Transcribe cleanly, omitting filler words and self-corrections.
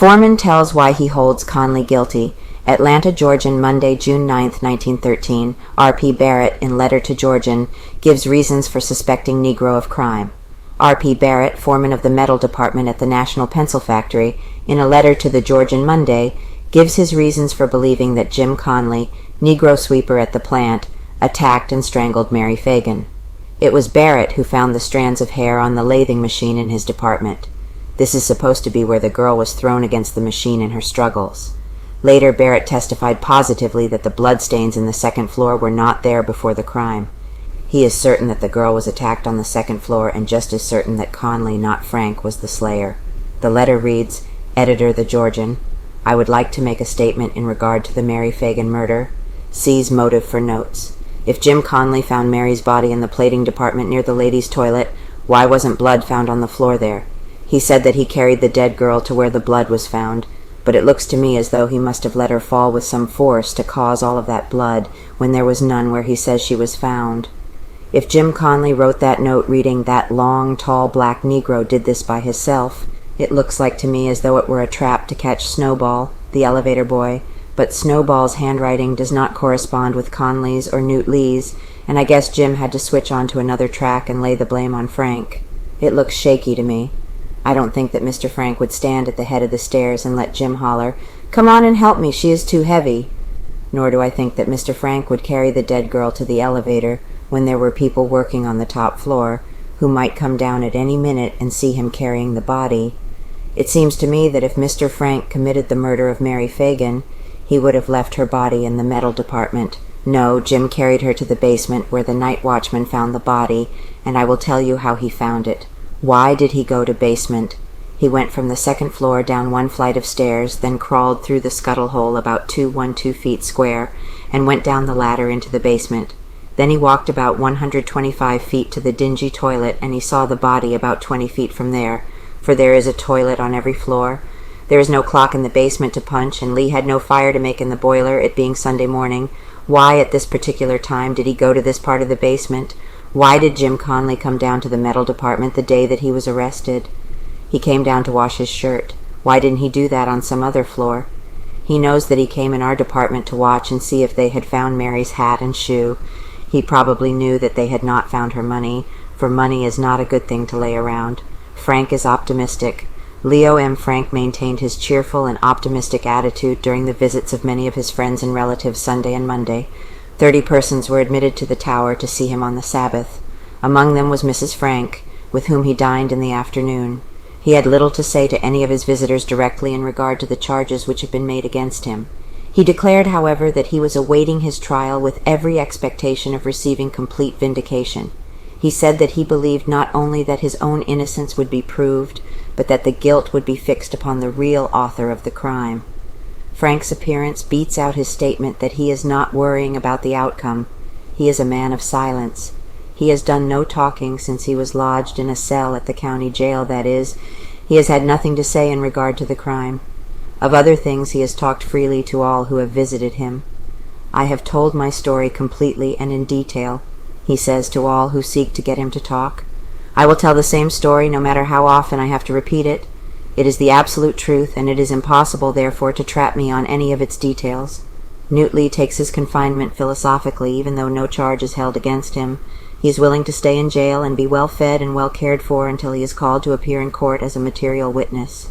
Foreman tells why he holds Conley guilty. Atlanta, Georgian Monday, June 9, 1913. R.P. Barrett, in letter to Georgian, gives reasons for suspecting Negro of crime. R.P. Barrett, foreman of the metal department at the National Pencil Factory, in a letter to the Georgian Monday, gives his reasons for believing that Jim Conley, Negro sweeper at the plant, attacked and strangled Mary Phagan. It was Barrett who found the strands of hair on the lathing machine in his department. This is supposed to be where the girl was thrown against the machine in her struggles. Later, Barrett testified positively that the bloodstains in the second floor were not there before the crime. He is certain that the girl was attacked on the second floor and just as certain that Conley, not Frank, was the slayer. The letter reads, Editor the Georgian, I would like to make a statement in regard to the Mary Phagan murder. Sees motive for notes. If Jim Conley found Mary's body in the plating department near the ladies' toilet, why wasn't blood found on the floor there? He said that he carried the dead girl to where the blood was found, but it looks to me as though he must have let her fall with some force to cause all of that blood when there was none where he says she was found. If Jim Conley wrote that note reading, that long, tall black Negro did this by himself, it looks like to me as though it were a trap to catch Snowball, the elevator boy, but Snowball's handwriting does not correspond with Conley's or Newt Lee's, and I guess Jim had to switch on to another track and lay the blame on Frank. It looks shaky to me. I don't think that Mr. Frank would stand at the head of the stairs and let Jim holler, "Come on and help me, she is too heavy." Nor do I think that Mr. Frank would carry the dead girl to the elevator when there were people working on the top floor who might come down at any minute and see him carrying the body. It seems to me that if Mr. Frank committed the murder of Mary Phagan, he would have left her body in the metal department. No, Jim carried her to the basement where the night watchman found the body, and I will tell you how he found it. Why did he go to basement? He went from the second floor down one flight of stairs, then crawled through the scuttle hole about 2 feet square, and went down the ladder into the basement. Then he walked about 125 feet to the dingy toilet, and he saw the body about 20 feet from there, for there is a toilet on every floor. There is no clock in the basement to punch, and Lee had no fire to make in the boiler, it being Sunday morning. Why, at this particular time, did he go to this part of the basement? Why did Jim Conley come down to the metal department the day that he was arrested? He came down to wash his shirt. Why didn't he do that on some other floor? He knows that he came in our department to watch and see if they had found Mary's hat and shoe. He probably knew that they had not found her money, for money is not a good thing to lay around. Frank is optimistic. Leo M. Frank maintained his cheerful and optimistic attitude during the visits of many of his friends and relatives Sunday and Monday. 30 persons were admitted to the tower to see him on the Sabbath. Among them was Mrs. Frank, with whom he dined in the afternoon. He had little to say to any of his visitors directly in regard to the charges which had been made against him. He declared, however, that he was awaiting his trial with every expectation of receiving complete vindication. He said that he believed not only that his own innocence would be proved, but that the guilt would be fixed upon the real author of the crime. Frank's appearance beats out his statement that he is not worrying about the outcome. He is a man of silence. He has done no talking since he was lodged in a cell at the county jail, that is. He has had nothing to say in regard to the crime. Of other things he has talked freely to all who have visited him. I have told my story completely and in detail, he says to all who seek to get him to talk. I will tell the same story no matter how often I have to repeat it. It is the absolute truth, and it is impossible, therefore, to trap me on any of its details. Newt Lee takes his confinement philosophically, even though no charge is held against him. He is willing to stay in jail and be well fed and well cared for until he is called to appear in court as a material witness.